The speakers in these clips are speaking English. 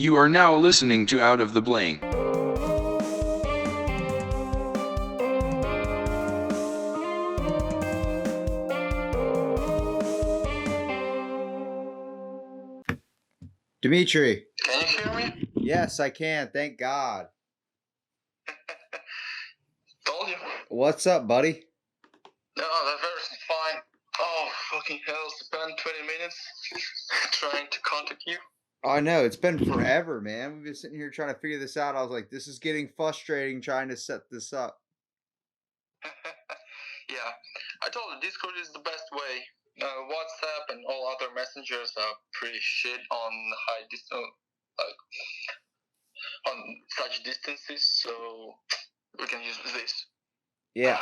You are now listening to Out of the Blank. Dmitry. Can you hear me? Yes, I can. Thank God. Told you. What's up, buddy? No, everything's fine. Oh, fucking hell. Spent 20 minutes trying to contact you. I know. It's been forever, man. We've been sitting here trying to figure this out. I was like, this is getting frustrating trying to set this up. Yeah. I told you Discord is the best way. WhatsApp and all other messengers are pretty shit on high distance, on such distances, so we can use this. Yeah.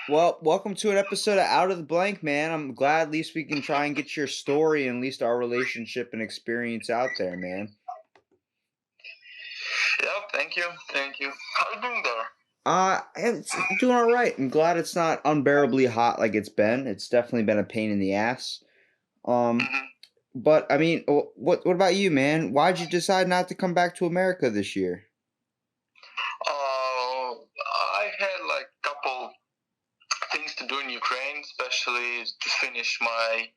Well, welcome to an episode of Out of the Blank, man. I'm glad at least we can try and get your story and at least our relationship and experience out there, man. Yeah, thank you. How are you doing there? It's doing all right. I'm glad it's not unbearably hot like it's been. It's definitely been a pain in the ass. Mm-hmm. But I mean, what about you, man? Why'd you decide not to come back to America this year? I had like a couple things to do in Ukraine, especially to finish my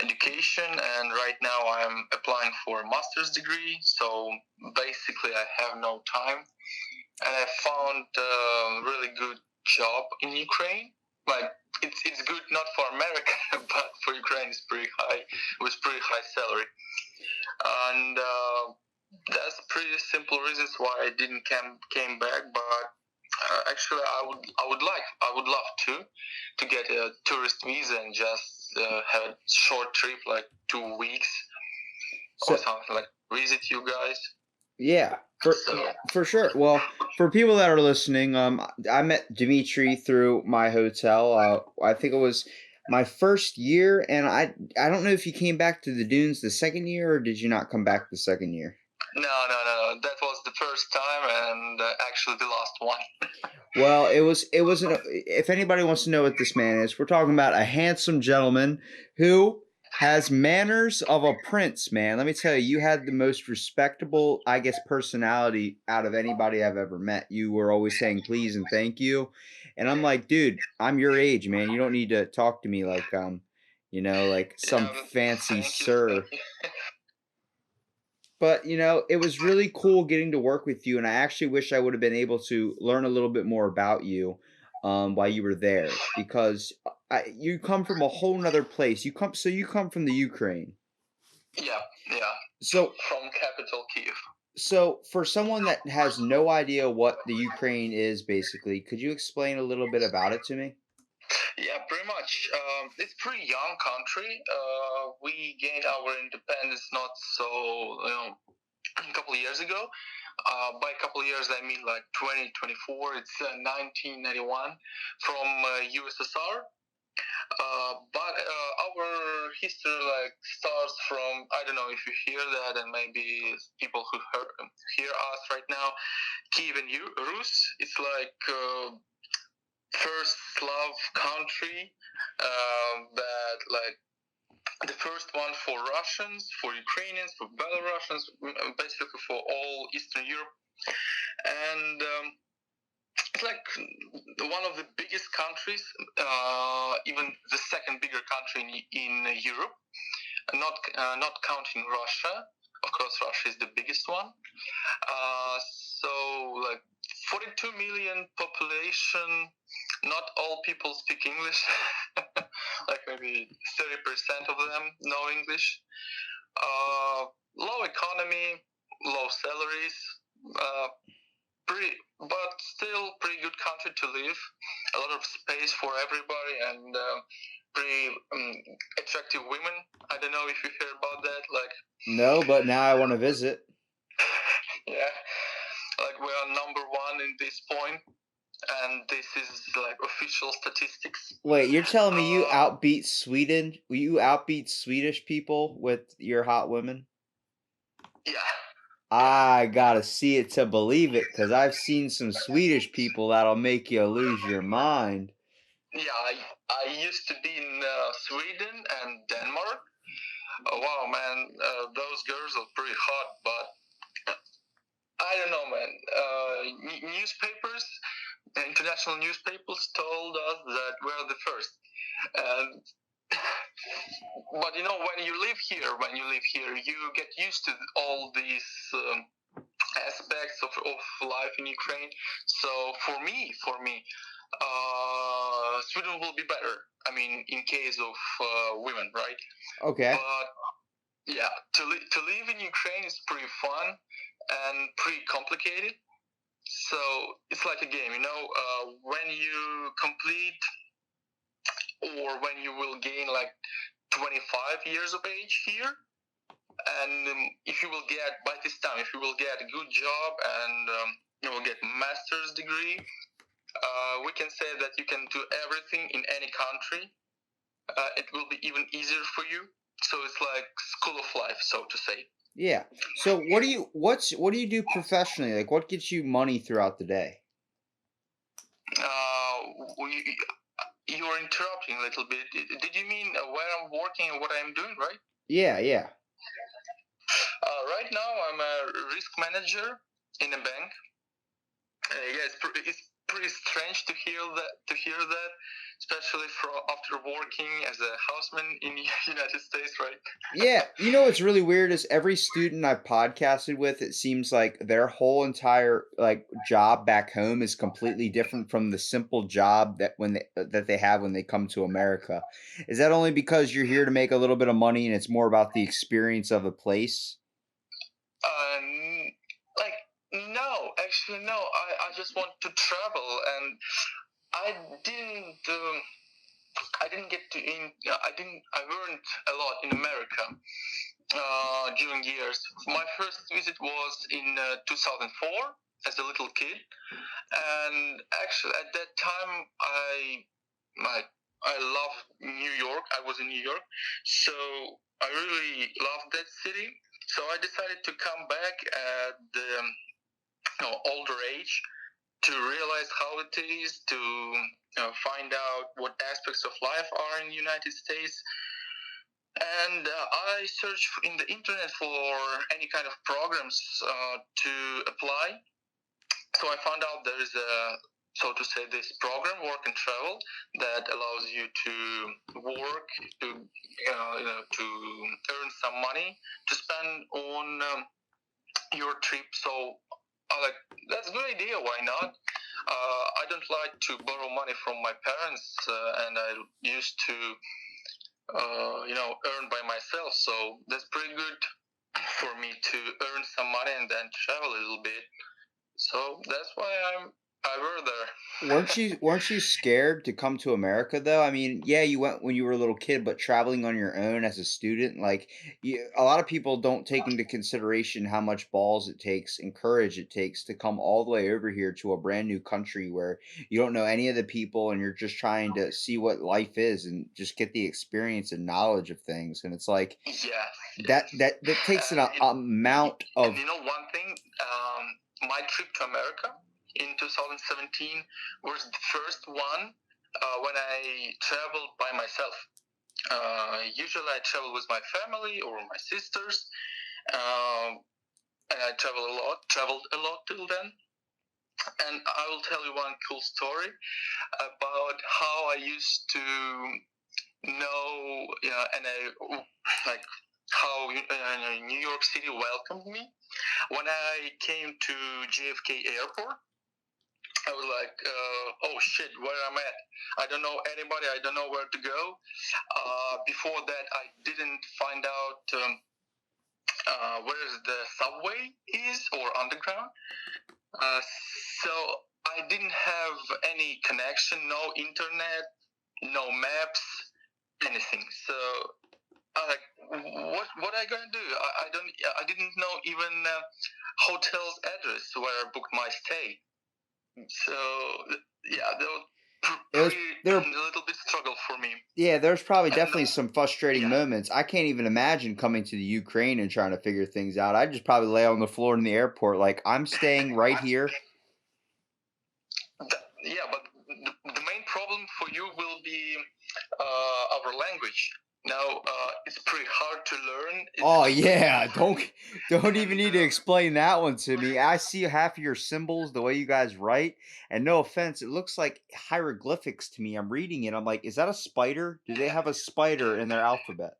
education, and right now I'm applying for a master's degree, so basically I have no time, and I found a really good job in Ukraine. Like it's good not for America, but for Ukraine it's pretty high, with pretty high salary, and that's pretty simple reasons why I didn't came back, but actually, I would love to get a tourist visa and just have a short trip, like 2 weeks or something, like visit you guys. Yeah, for sure. Well, for people that are listening, I met Dmitry through my hotel. I think it was my first year, and I don't know if you came back to the dunes the second year or did you not come back the second year? No. That was the first time, and actually the last one. Well, it wasn't. If anybody wants to know what this man is, we're talking about a handsome gentleman who has manners of a prince, man. Let me tell you, you had the most respectable, I guess, personality out of anybody I've ever met. You were always saying please and thank you, and I'm like, dude, I'm your age, man. You don't need to talk to me like like some fancy sir. Thank you. But it was really cool getting to work with you, and I actually wish I would have been able to learn a little bit more about you while you were there, because you come from a whole nother place. You come from the Ukraine. Yeah. So From capital Kiev. so for someone that has no idea what the Ukraine is, basically, could you explain a little bit about it to me? Yeah, pretty much. It's a pretty young country. We gained our independence not so, a couple of years ago. By a couple of years, I mean like 2024. It's 1991 from USSR. But our history like starts from, I don't know if you hear that, and maybe people who hear us right now, Kiev and Rus. It's like first Slav country that like the first one for Russians, for Ukrainians, for Belarusians, basically for all Eastern Europe, and it's like one of the biggest countries, even the second bigger country in Europe, not counting Russia. Of course, Russia is the biggest one. So like 42 million population. Not all people speak English. Like maybe 30% of them know English. Low economy, low salaries. But still pretty good country to live. A lot of space for everybody, and pretty attractive women. I don't know if you hear about that. Like No, but now I want to visit. Yeah, like we are number one in this point, and this is like official statistics. Wait, you're telling me you outbeat Sweden? You outbeat Swedish people with your hot women? Yeah. I gotta see it to believe it, because I've seen some Swedish people that'll make you lose your mind. Yeah, I used to be in Sweden and Denmark. Wow, man, those girls are pretty hot, but newspapers, international newspapers told us that we're the first. And but when you live here, you get used to all these aspects of life in Ukraine. So for me, Sweden will be better. I mean, in case of women, right? Okay. But yeah, to live in Ukraine is pretty fun and pretty complicated. So it's like a game, when you complete or when you will gain like 25 years of age here, and if you will get by this time, if you will get a good job and you will get master's degree, we can say that you can do everything in any country. It will be even easier for you. So it's like school of life, so to say. Yeah. So what do you do professionally? Like what gets you money throughout the day? You're interrupting a little bit. Did you mean where I'm working and what I'm doing, right? Yeah, yeah. Right now, I'm a risk manager in a bank. Yeah, it's pretty strange to hear that, especially after working as a houseman in the United States, right? Yeah, you know what's really weird is every student I've podcasted with, it seems like their whole entire like job back home is completely different from the simple job that they have when they come to America. Is that only because you're here to make a little bit of money and it's more about the experience of a place? Like no, actually no. I just want to travel, and I didn't. I didn't get to in. I didn't. I learned a lot in America during years. My first visit was in 2004 as a little kid, and actually at that time I loved New York. I was in New York, so I really loved that city. So I decided to come back at the older age to realize how it is, to find out what aspects of life are in the United States. And I searched in the internet for any kind of programs to apply. So I found out there is so to say, this program, Work and Travel, that allows you to work, to to earn some money to spend on your trip. So like, that's a good idea. Why not? I don't like to borrow money from my parents, and I used to, earn by myself. So that's pretty good for me to earn some money and then travel a little bit. So that's why I were there. Weren't you scared to come to America though? I mean, yeah, you went when you were a little kid, but traveling on your own as a student, like a lot of people don't take into consideration how much balls it takes and courage it takes to come all the way over here to a brand new country where you don't know any of the people and you're just trying to see what life is and just get the experience and knowledge of things. And it's like Yeah. that takes an amount And of one thing, my trip to America in 2017 was the first one when I traveled by myself. Usually I travel with my family or my sisters, and I traveled a lot till then. And I will tell you one cool story about how I used to know, and like how New York City welcomed me when I came to JFK Airport. I was like, oh shit, where I'm at. I don't know anybody. I don't know where to go. Before that, I didn't find out where the subway is or underground. So I didn't have any connection, no internet, no maps, anything. So what are I gonna do? I didn't know even hotel's address where I booked my stay. So yeah, there was a little bit struggle for me. Yeah, there's probably And definitely some frustrating yeah, moments. I can't even imagine coming to the Ukraine and trying to figure things out. I'd just probably lay on the floor in the airport like, "I'm staying right here." yeah, but the main problem for you will be our language. Now, it's pretty hard to learn. Oh It's pretty yeah, difficult. don't even And need to explain that one to me. I see half of your symbols, the way you guys write, and no offense, it looks like hieroglyphics to me. I'm reading it. I'm like, is that a spider? Do they have a spider in their alphabet?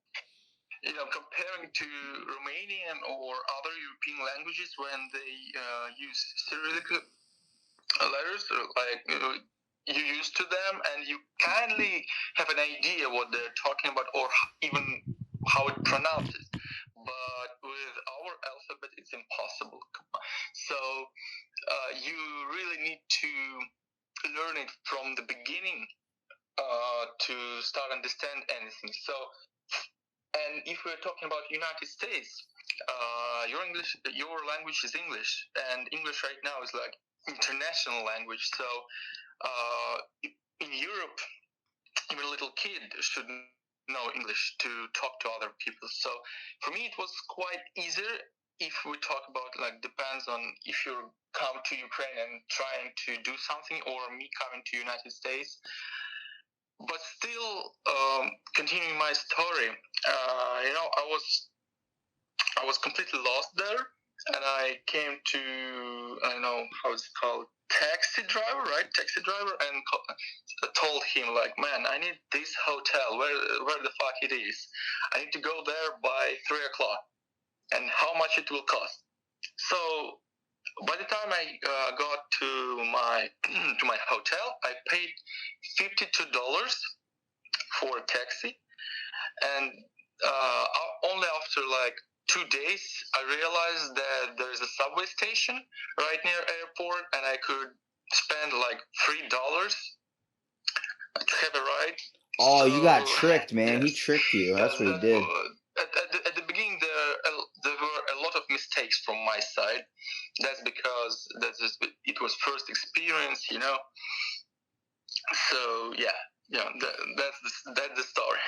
comparing to Romanian or other European languages when they use Cyrillic letters, like you used to them, and you kindly have an idea what they're talking about, or even how it pronounces. But with our alphabet, it's impossible. So you really need to learn it from the beginning to start understand anything. So, and if we're talking about United States, your language is English, and English right now is like international language. So, in Europe, even a little kid should know English to talk to other people. So, for me, it was quite easier. If we talk about like depends on if you come to Ukraine and trying to do something, or me coming to United States. But still, continuing my story, I was completely lost there, and I came to I don't know how it's called, taxi driver, right? Taxi driver, and told him like, man, I need this hotel. Where the fuck it is? I need to go there by 3 o'clock, and how much it will cost. So by the time I got to my to my hotel, I paid $52 for a taxi, and only after like 2 days, I realized that there is a subway station right near airport, and I could spend like $3 to have a ride. Oh, So you got tricked, man. yes, He tricked you. yes, That's what he that did. at the beginning there were a lot of mistakes from my side. That's because it was first experience, you know. So yeah, that's the story.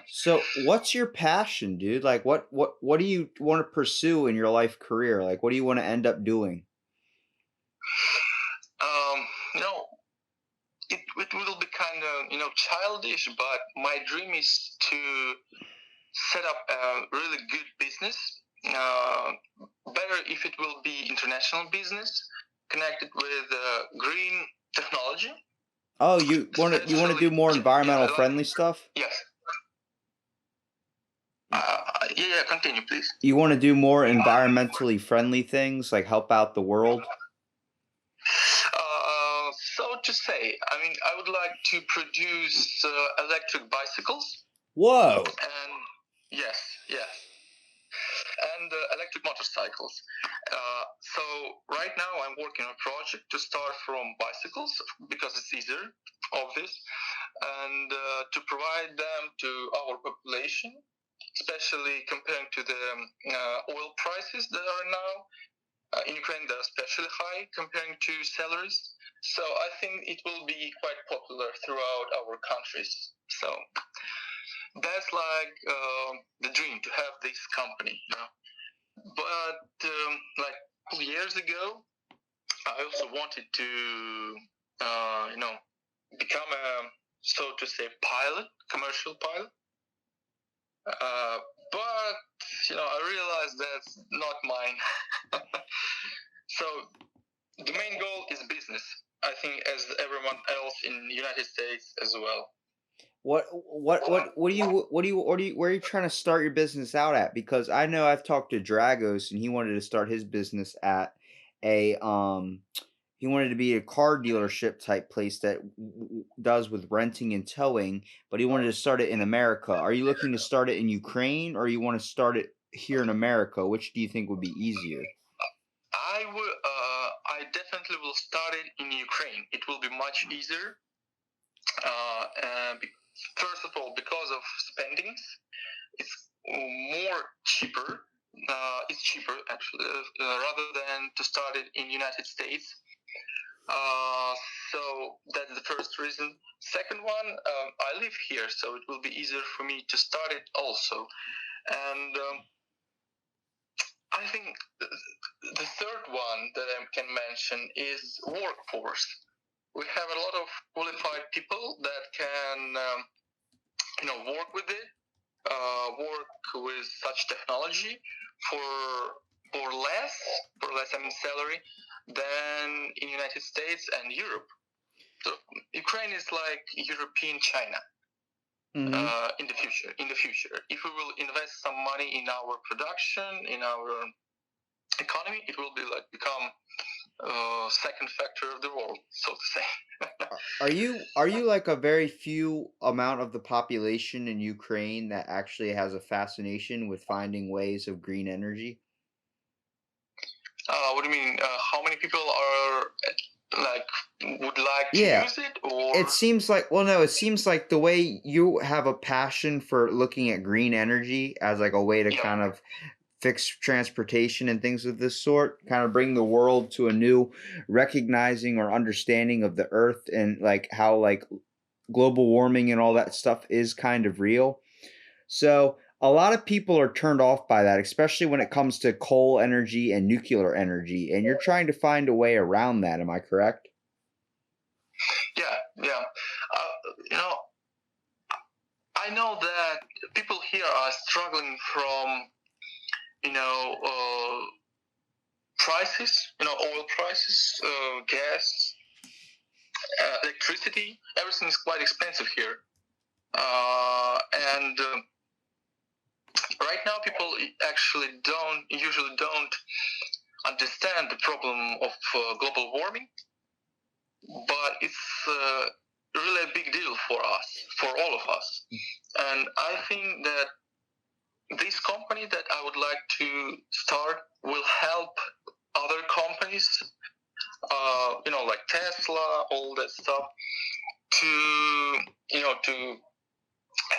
So, what's your passion, dude? Like, what do you want to pursue in your life career? Like, what do you want to end up doing? Um, you know, it will be kind of childish, but my dream is to set up a really good business. Uh, Better if it will be international business connected with green technology. Oh, you want to do more environmental friendly stuff? Yes. Yeah, continue, please. You want to do more environmentally friendly things, like help out the world? So to say, I mean, I would like to produce electric bicycles, Whoa. and yes, yes, and electric motorcycles. So right now I'm working on a project to start from bicycles because it's easier, obvious, and to provide them to our population, especially comparing to the oil prices that are now in Ukraine. They're especially high comparing to salaries. So I think it will be quite popular throughout our countries. So that's like the dream to have this company, you know. But like 2 years ago, I also wanted to, become a, so to say, pilot, commercial pilot. But I realized that's not mine. So the main goal is business. I think as everyone else in the United States as well. Where are you trying to start your business out at? Because I know I've talked to Dragos and he wanted to start his business at a he wanted to be a car dealership type place that does with renting and towing, but he wanted to start it in America. Are you looking to start it in Ukraine, or you want to start it here in America? Which do you think would be easier? I will. I definitely will start it in Ukraine. It will be much easier. First of all, because of spendings, it's more cheaper. It's cheaper actually, rather than to start it in United States. So that's the first reason. Second one, I live here, so it will be easier for me to start it also. And I think the third one that I can mention is workforce. We have a lot of qualified people that can, work with it. work with such technology for less I mean salary than in United States and Europe. So Ukraine is like European China. In the future, if we will invest some money in our production, in our economy, it will be like become second factor of the world, so to say. Are you like a very few amount of the population in Ukraine that actually has a fascination with finding ways of green energy? What do you mean? How many people are like would like to Yeah. use it, or It seems like, well, no, it seems like the way you have a passion for looking at green energy as like a way to yeah, kind of fix transportation and things of this sort, kind of bring the world to a new recognizing or understanding of the earth and like how like global warming and all that stuff is kind of real. So a lot of people are turned off by that, especially when it comes to coal energy and nuclear energy. And you're trying to find a way around that. Am I correct? yeah. You know, I know that people here are struggling from prices, oil prices, gas, electricity. Everything is quite expensive here, and right now people usually don't understand the problem of global warming, but it's really a big deal for us, for all of us. And I think that this company that I would like to start will help other companies, like Tesla, all that stuff, to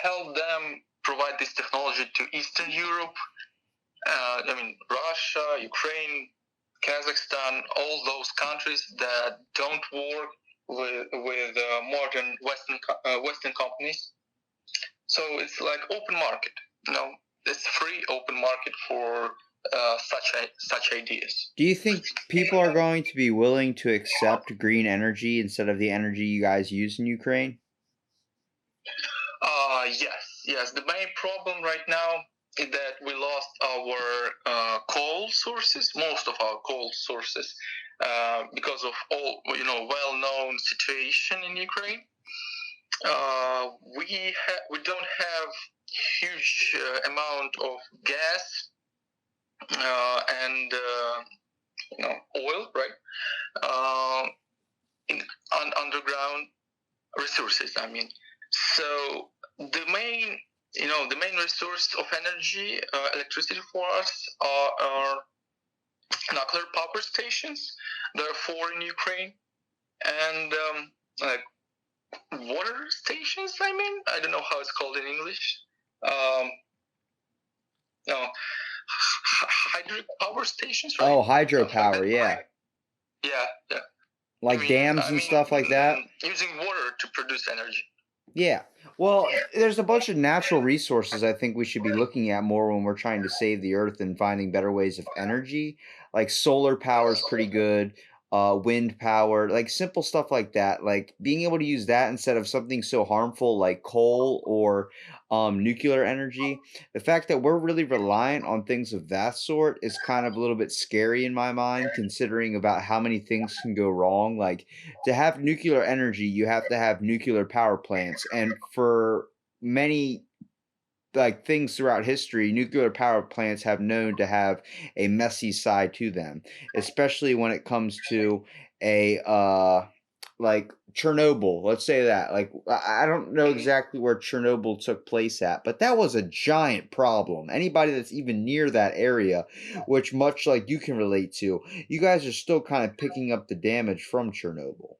help them provide this technology to Eastern Europe. Russia, Ukraine, Kazakhstan, all those countries that don't work with modern Western companies. So it's like open market. It's free open market for such ideas. Do you think people are going to be willing to accept green energy instead of the energy you guys use in Ukraine? Yes. The main problem right now is that we lost our coal sources, most of our coal sources, because of all well-known situation in Ukraine. We don't have huge amount of gas and oil, right? On underground resources. I mean, so the main resource of energy, electricity for us are nuclear power stations. There are 4 in Ukraine, and like water stations. I don't know how it's called in English. No, hydro power stations, right? Oh, hydropower, yeah. Yeah. Like dams and stuff like that? Using water to produce energy. Yeah. Well, there's a bunch of natural resources I think we should be looking at more when we're trying to save the earth and finding better ways of energy. Like solar power is pretty good. Wind power, like simple stuff like that. Like being able to use that instead of something so harmful like coal or nuclear energy. The fact that we're really reliant on things of that sort is kind of a little bit scary in my mind, considering about how many things can go wrong. Like to have nuclear energy, you have to have nuclear power plants. And for many like things throughout history, nuclear power plants have known to have a messy side to them, especially when it comes to a like Chernobyl. Let's say that. Like I don't know exactly where Chernobyl took place at, but that was a giant problem. Anybody that's even near that area, which much like you can relate to, you guys are still kind of picking up the damage from Chernobyl.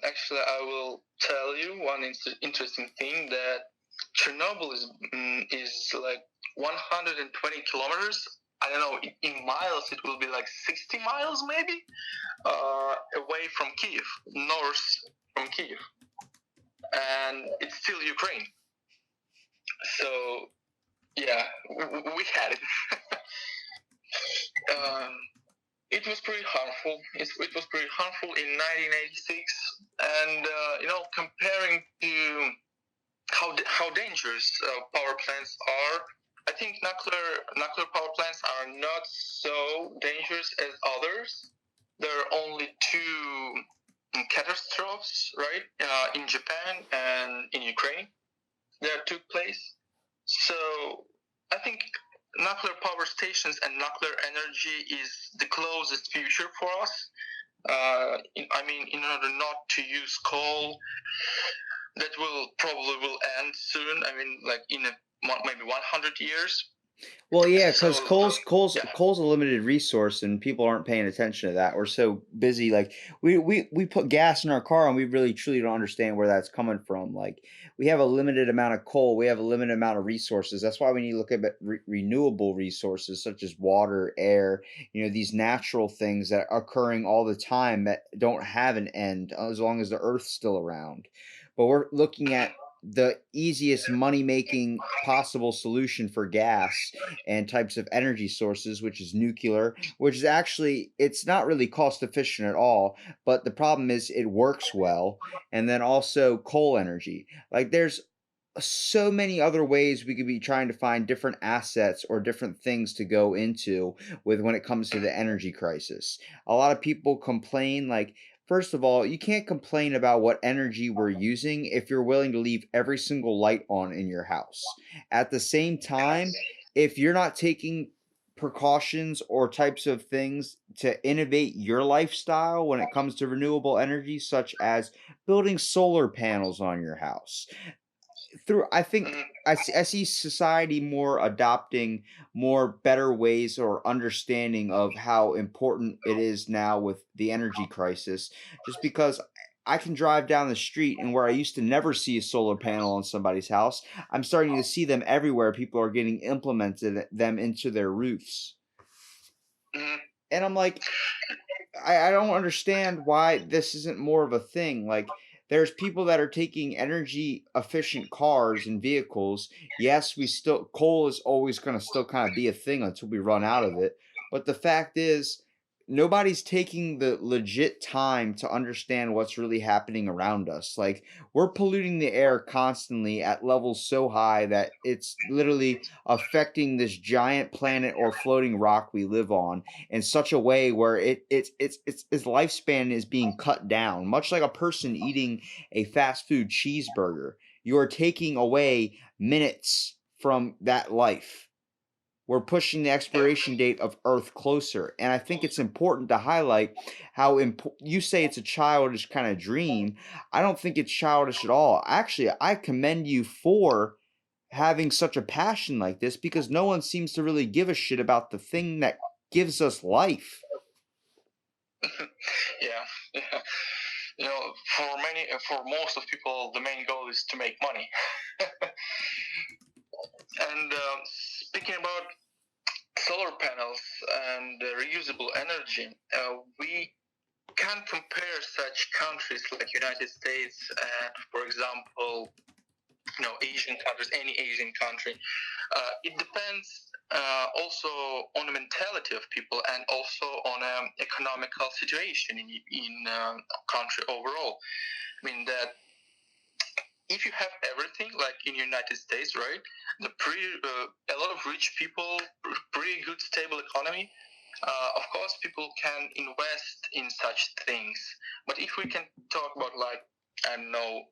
Actually, I will tell you one interesting thing, that Chernobyl is like 120 kilometers. I don't know, in miles it will be like 60 miles maybe, away from Kiev, north from Kiev, and it's still Ukraine. So yeah, we had it. It was pretty harmful. It was pretty harmful in 1986, and comparing to how dangerous power plants are. I think nuclear power plants are not so dangerous as others. There are only two catastrophes, right, in Japan and in Ukraine that took place. So I think nuclear power stations and nuclear energy is the closest future for us. In order not to use coal, that will probably end soon. Like in maybe 100 years. Well, yeah, because So coal's a limited resource, and people aren't paying attention to that. We're so busy. Like we put gas in our car, and we really truly don't understand where that's coming from. Like we have a limited amount of coal, we have a limited amount of resources. That's why we need to look at renewable resources such as water, air. These natural things that are occurring all the time that don't have an end as long as the Earth's still around. But we're looking at the easiest money making possible solution for gas and types of energy sources, which is nuclear, which is actually, it's not really cost efficient at all, but the problem is it works well. And then also coal energy, like there's so many other ways we could be trying to find different assets or different things to go into with when it comes to the energy crisis. A lot of people complain, like, first of all, you can't complain about what energy we're using if you're willing to leave every single light on in your house. At the same time, if you're not taking precautions or types of things to innovate your lifestyle when it comes to renewable energy, such as building solar panels on your house, I think I see society more adopting more better ways or understanding of how important it is now with the energy crisis, just because I can drive down the street, and where I used to never see a solar panel on somebody's house, I'm starting to see them everywhere. People are getting implemented them into their roofs. Mhm. And I'm like, I don't understand why this isn't more of a thing. Like, there's people that are taking energy efficient cars and vehicles. Yes, coal is always going to still kind of be a thing until we run out of it. But the fact is, nobody's taking the legit time to understand what's really happening around us. Like, we're polluting the air constantly at levels so high that it's literally affecting this giant planet or floating rock we live on in such a way where its lifespan is being cut down, much like a person eating a fast food cheeseburger. You are taking away minutes from that life. We're pushing the expiration date of Earth closer, and I think it's important to highlight how you say it's a childish kind of dream. I don't think it's childish at all. Actually, I commend you for having such a passion like this, because no one seems to really give a shit about the thing that gives us life. Yeah, yeah. For most of people, the main goal is to make money. And speaking about solar panels and reusable energy, we can compare such countries like United States and, for example, Asian countries, any Asian country. It depends also on the mentality of people and also on economical situation in country overall. That if you have everything like in United States, right? A lot of rich people, pretty good stable economy. Of course, people can invest in such things. But if we can talk about, like, I don't know,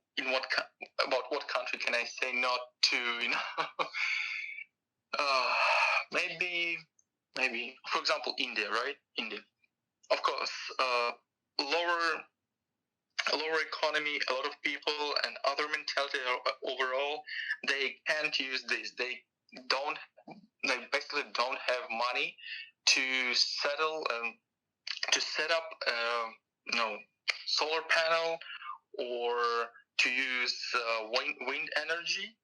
about what country can I say not to, maybe, for example, India, right? India, of course, lower economy, a lot of people, and other mentality overall. They can't use this. They basically don't have money to set up solar panel or to use wind energy.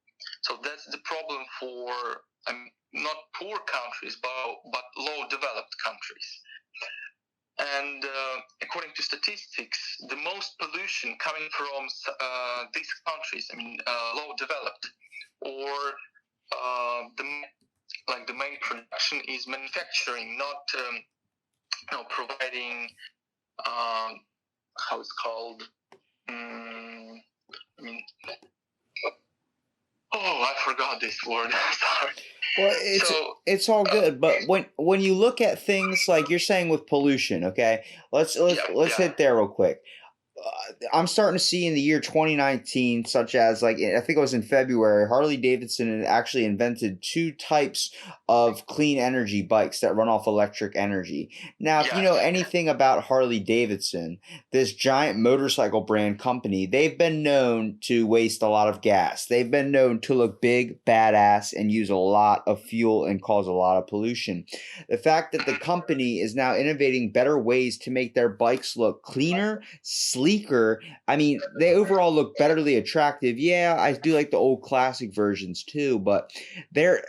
So that's the problem for not poor countries, but low developed countries. And according to statistics, the most pollution coming from these countries, low developed, or the main production is manufacturing, not providing, how it's called. Oh, I forgot this word. Sorry. Well, So, it's all good, but when you look at things like you're saying with pollution, okay, yeah, let's yeah, hit there real quick. I'm starting to see in the year 2019, such as like I think it was in February, Harley Davidson had actually invented two types of clean energy bikes that run off electric energy. Now, if you yes. know anything about Harley Davidson, this giant motorcycle brand company, they've been known to waste a lot of gas. They've been known to look big, badass, and use a lot of fuel and cause a lot of pollution. The fact that the company is now innovating better ways to make their bikes look cleaner, sleeker. I mean, they overall look betterly attractive. Yeah, I do like the old classic versions too, but they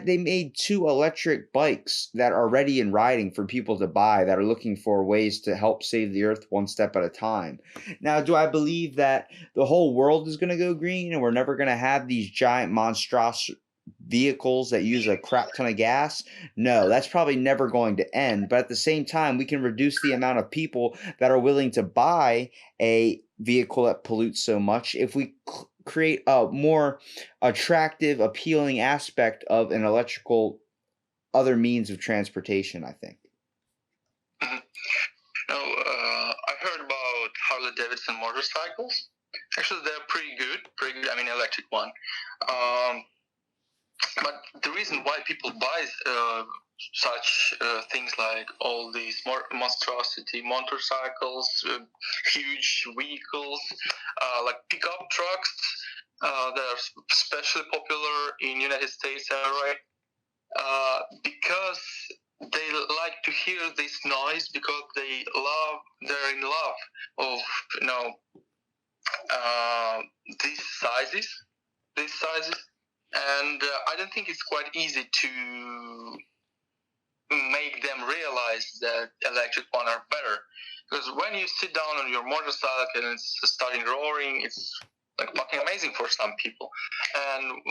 made two electric bikes that are ready and riding for people to buy that are looking for ways to help save the earth one step at a time. Now, do I believe that the whole world is going to go green and we're never going to have these giant monstrous vehicles that use a crap ton of gas? No, that's probably never going to end. But at the same time, we can reduce the amount of people that are willing to buy a vehicle that pollutes so much if we create a more attractive, appealing aspect of an electrical other means of transportation, I think. Mhm. No, I heard about Harley Davidson motorcycles. Actually, they're pretty good. Pretty good. I mean, electric one. Um, but the reason why people buy such things like all these monstrosity motorcycles, huge vehicles, like pickup trucks, that are especially popular in United States, right? Because they like to hear this noise because they're in love of you know uh, these sizes these sizes, and I don't think it's quite easy to make them realize that electric one are better, because when you sit down on your motorcycle and it's starting roaring, it's like fucking amazing for some people, and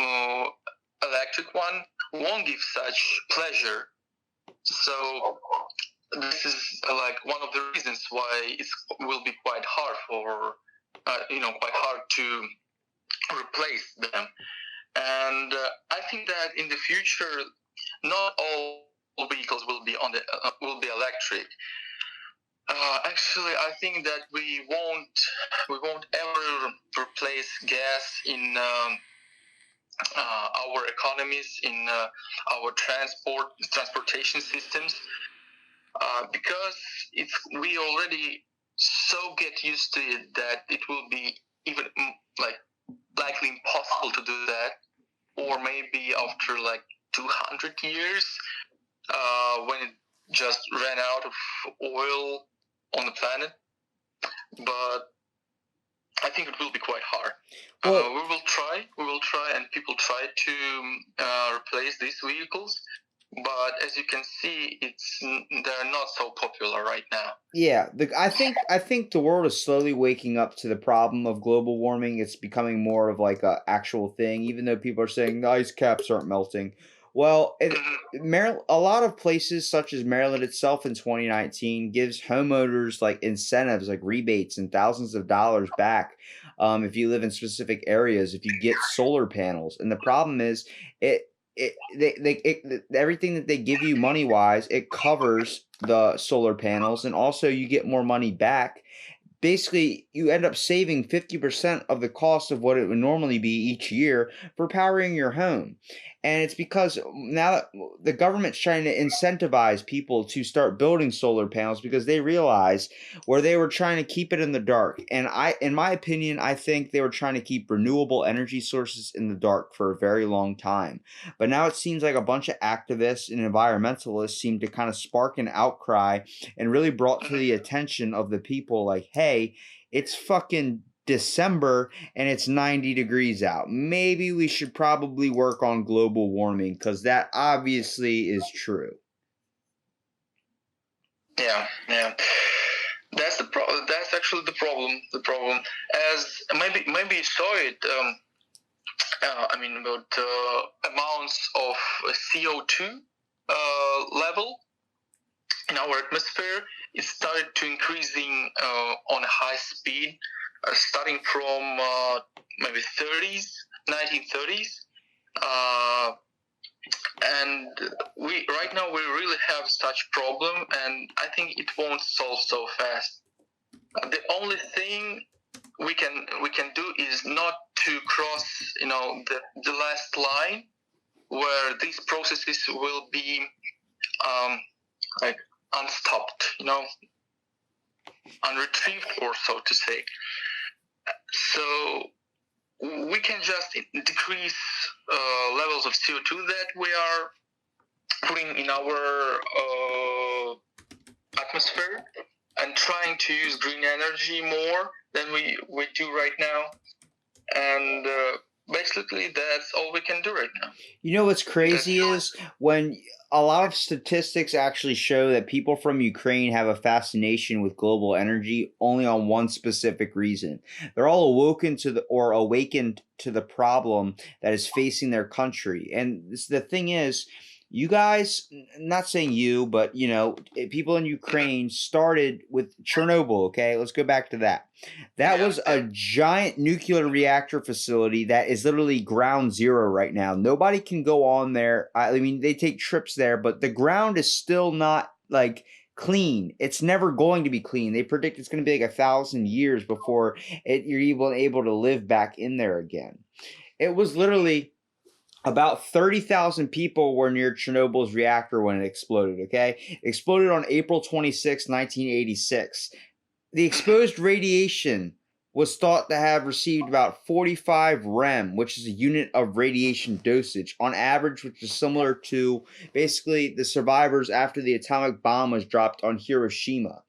electric one won't give such pleasure. So this is like one of the reasons why it will be quite hard for quite hard to replace them. And I think that in the future, not all vehicles will be electric. Actually, I think that we won't ever replace gas in our economies, in our transportation systems, because we already so get used to it that it will be even like likely impossible to do that, or maybe after like 200 years, when it just ran out of oil on the planet. But I think it will be quite hard. Well, We will try, and people try to replace these vehicles. But as you can see, they're not so popular right now. yeah, I think the world is slowly waking up to the problem of global warming. It's becoming more of like a actual thing, even though people are saying the ice caps aren't melting. Well, a lot of places, such as Maryland itself in 2019, gives homeowners like incentives, like rebates and thousands of dollars back, if you live in specific areas, if you get solar panels. And the problem is, it everything that they give you money wise, it covers the solar panels, and also you get more money back. Basically, you end up saving 50% of the cost of what it would normally be each year for powering your home. And it's because now that the government's trying to incentivize people to start building solar panels because they realize where they were trying to keep it in the dark. And in my opinion, I think they were trying to keep renewable energy sources in the dark for a very long time. But now it seems like a bunch of activists and environmentalists seem to kind of spark an outcry and really brought to the attention of the people like, hey, it's fucking December and it's 90 degrees out. Maybe we should probably work on global warming because that obviously is true. Yeah. That's actually the problem. As maybe you saw it. About amounts of CO2 level in our atmosphere, it started to increasing on a high speed, starting from maybe 30s. 1930s. And right now we really have such problem, and I think it won't solve so fast. The only thing we can do is not to cross, the last line where these processes will be like unstopped, unretrieved, or so to say. So we can just decrease levels of CO2 that we are putting in our atmosphere, and trying to use green energy more than we do right now. And basically, that's all we can do right now. You know what's crazy is when a lot of statistics actually show that people from Ukraine have a fascination with global energy only on one specific reason. They're all awakened to the problem that is facing their country. And the thing is, you guys, not saying you, but people in Ukraine started with Chernobyl. Okay, let's go back to that. That was a giant nuclear reactor facility that is literally ground zero right now. Nobody can go on there. I mean, they take trips there, but the ground is still not like clean. It's never going to be clean. They predict it's going to be like 1,000 years before you're able to live back in there again. It was literally about 30,000 people were near Chernobyl's reactor when it exploded, okay? It exploded on April 26, 1986. The exposed radiation was thought to have received about 45 rem, which is a unit of radiation dosage, on average, which is similar to basically the survivors after the atomic bomb was dropped on Hiroshima.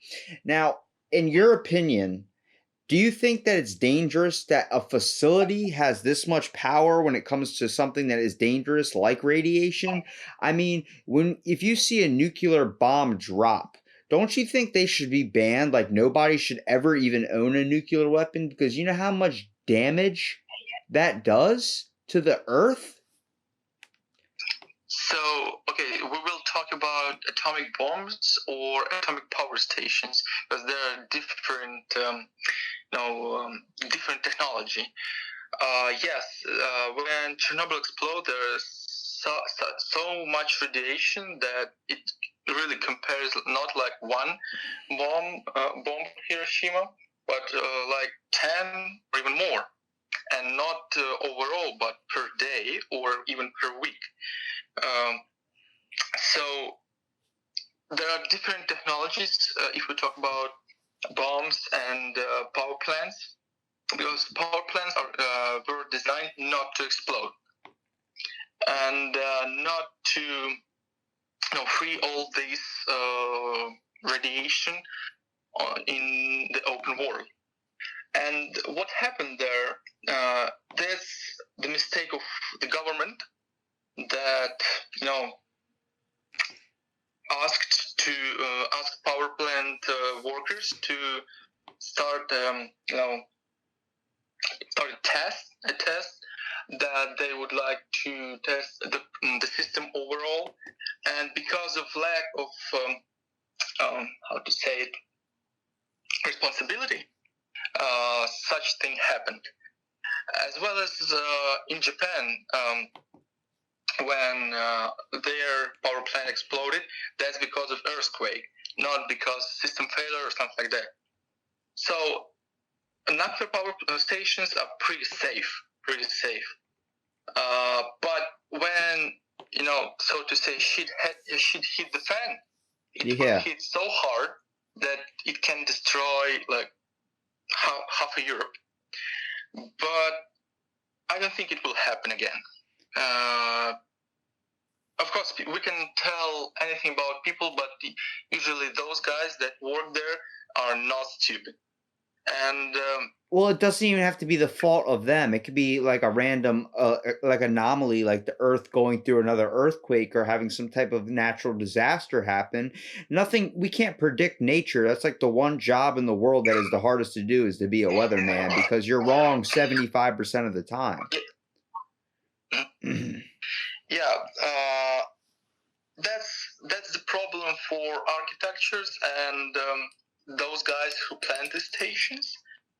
Now, in your opinion, do you think that it's dangerous that a facility has this much power when it comes to something that is dangerous like radiation? I mean, if you see a nuclear bomb drop, don't you think they should be banned? Like nobody should ever even own a nuclear weapon, because you know how much damage that does to the earth? So, okay, we will talk about atomic bombs or atomic power stations, because there are different, different technology. Yes, when Chernobyl exploded, there's so much radiation that it really compares not like one bomb Hiroshima, but like 10 or even more, and not overall, but per day or even per week. So there are different technologies if we talk about bombs and power plants, because power plants were designed not to explode and not to free all this radiation in the open world. And what happened there, that's the mistake of the government, that asked power plant workers to start a test that they would like to test the system overall, and because of lack of responsibility, such thing happened. As well as in Japan, when their power plant exploded, that's because of earthquake, not because system failure or something like that. So nuclear power stations are pretty safe. But when so to say, shit hit the fan, it will hit so hard that it can destroy like half of Europe. But I don't think it will happen again. Of course, we can tell anything about people, but usually those guys that work there are not stupid. And well, it doesn't even have to be the fault of them. It could be like a random like anomaly, like the earth going through another earthquake or having some type of natural disaster happen. We can't predict nature. That's like the one job in the world that is the hardest to do, is to be a weatherman, because you're wrong 75% of the time. Yeah, that's the problem for architectures and those guys who plan the stations,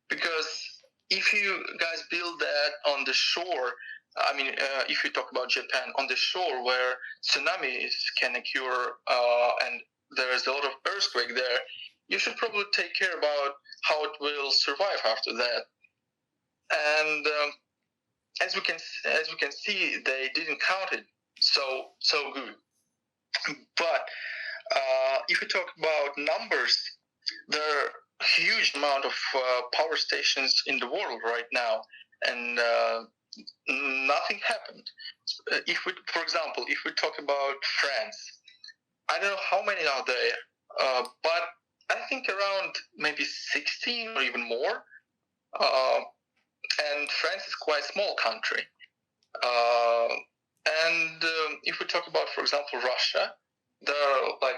because if you guys build that on the shore, I mean, if you talk about Japan, on the shore where tsunamis can occur and there's a lot of earthquake there, you should probably take care about how it will survive after that. And as we can see, they didn't count it so good. But if you talk about numbers, there are a huge amount of power stations in the world right now, and nothing happened. If we, for example, if we talk about France, I don't know how many are there, but I think around maybe 16 or even more. And France is quite a small country. And if we talk about, for example, Russia, there are like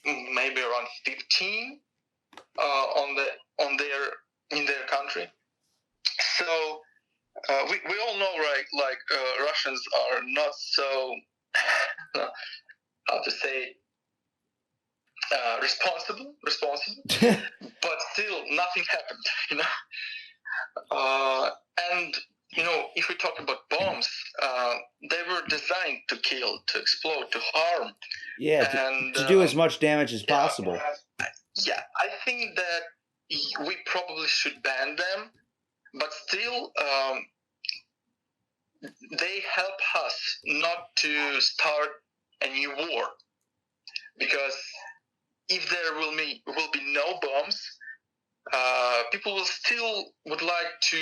maybe around 15 in their country. So we all know, right? Like Russians are not so how to say responsible, but still nothing happened, you know. And you know, if we talk about bombs, they were designed to kill, to explode, to harm. Yeah, to do as much damage as possible. Yeah, I think that we probably should ban them, but still, they help us not to start a new war. Because if there will be no bombs, people will still would like to,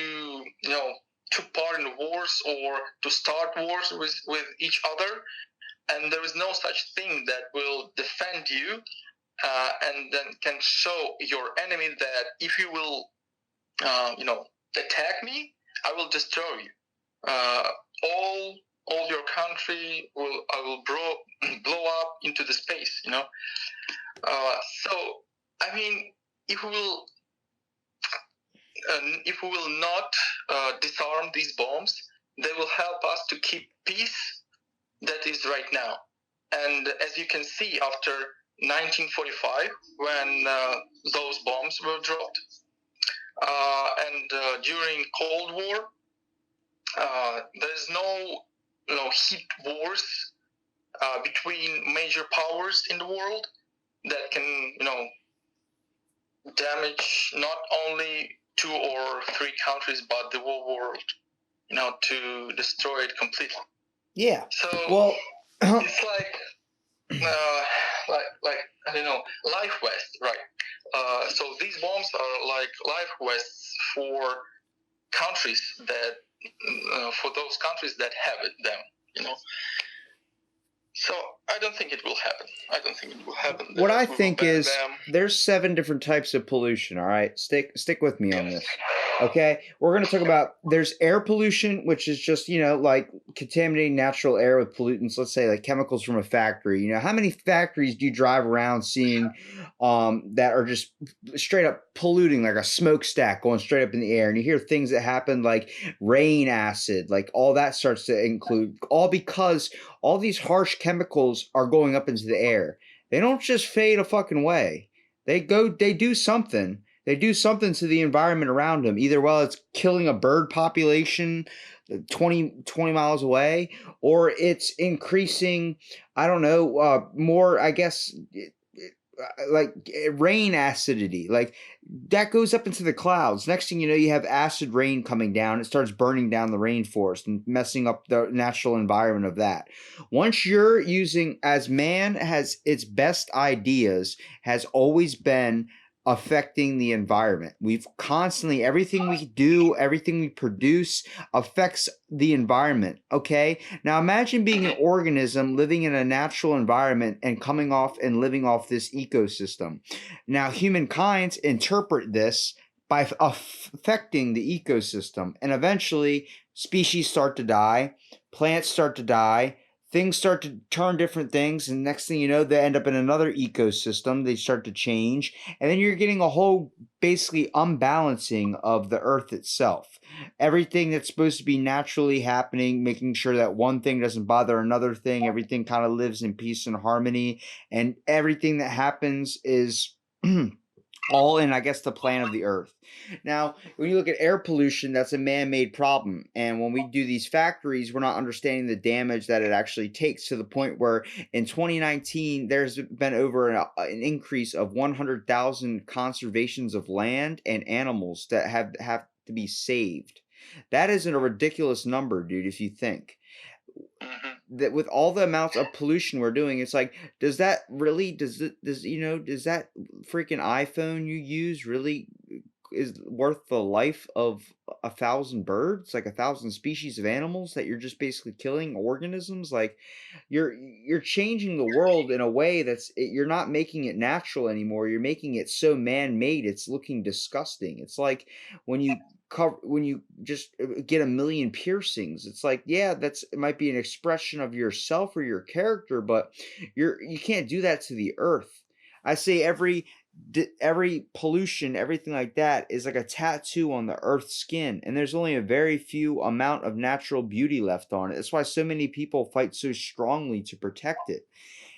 you know, to part in wars or to start wars with each other, and there is no such thing that will defend you and then can show your enemy that if you will, you know, attack me, I will destroy you. All your country I will blow up into the space, you know. So I mean, if we will not disarm these bombs, they will help us to keep peace that is right now. And as you can see, after 1945, when those bombs were dropped, and during Cold War, there's no heat wars between major powers in the world that can, you know, damage not only 2 or 3 countries but the whole world, you know, to destroy it completely. Yeah. So well, it's like I don't know, life vest, right? So these bombs are like life vests for countries that for those countries that have them, you know. So I don't think it will happen. What I think is there's 7 different types of pollution. All right, stick with me on this. Okay, we're going to talk about there's air pollution, which is just, you know, like contaminating natural air with pollutants. Let's say like chemicals from a factory. You know, how many factories do you drive around seeing that are just straight up polluting, like a smokestack going straight up in the air, and you hear things that happen like rain acid, like all that starts to include, all because all these harsh chemicals are going up into the air. They don't just fade a fucking way. They do something. They do something to the environment around them. Either, well, it's killing a bird population 20 miles away, or it's increasing, I don't know, more, I guess, like rain acidity, like that goes up into the clouds. Next thing you know, you have acid rain coming down. It starts burning down the rainforest and messing up the natural environment of that. Once you're using, as man has its best ideas, has always been affecting the environment. We've constantly, everything we do, everything we produce affects the environment. Okay. Now imagine being an organism living in a natural environment and coming off and living off this ecosystem. Now humankind interpret this by affecting the ecosystem, and eventually species start to die, plants start to die, things start to turn different things, and next thing you know, they end up in another ecosystem. They start to change, and then you're getting a whole basically unbalancing of the earth itself. Everything that's supposed to be naturally happening, making sure that one thing doesn't bother another thing, everything kind of lives in peace and harmony, and everything that happens is all in, I guess, the plan of the earth. Now, when you look at air pollution, that's a man-made problem. And when we do these factories, we're not understanding the damage that it actually takes, to the point where in 2019, there's been over an increase of 100,000 conservations of land and animals that have to be saved. That isn't a ridiculous number, dude, if you think Hmm. that with all the amounts of pollution we're doing, it's like, does that really, does that freaking iPhone you use really is worth the life of 1,000 birds, like 1,000 species of animals that you're just basically killing organisms? Like, you're changing the world in a way you're not making it natural anymore. You're making it so man-made, it's looking disgusting. It's like when you just get a million piercings. It's like, yeah, it might be an expression of yourself or your character, but you can't do that to the earth. I say every pollution, everything like that, is like a tattoo on the earth's skin, and there's only a very few amount of natural beauty left on it. That's why so many people fight so strongly to protect it.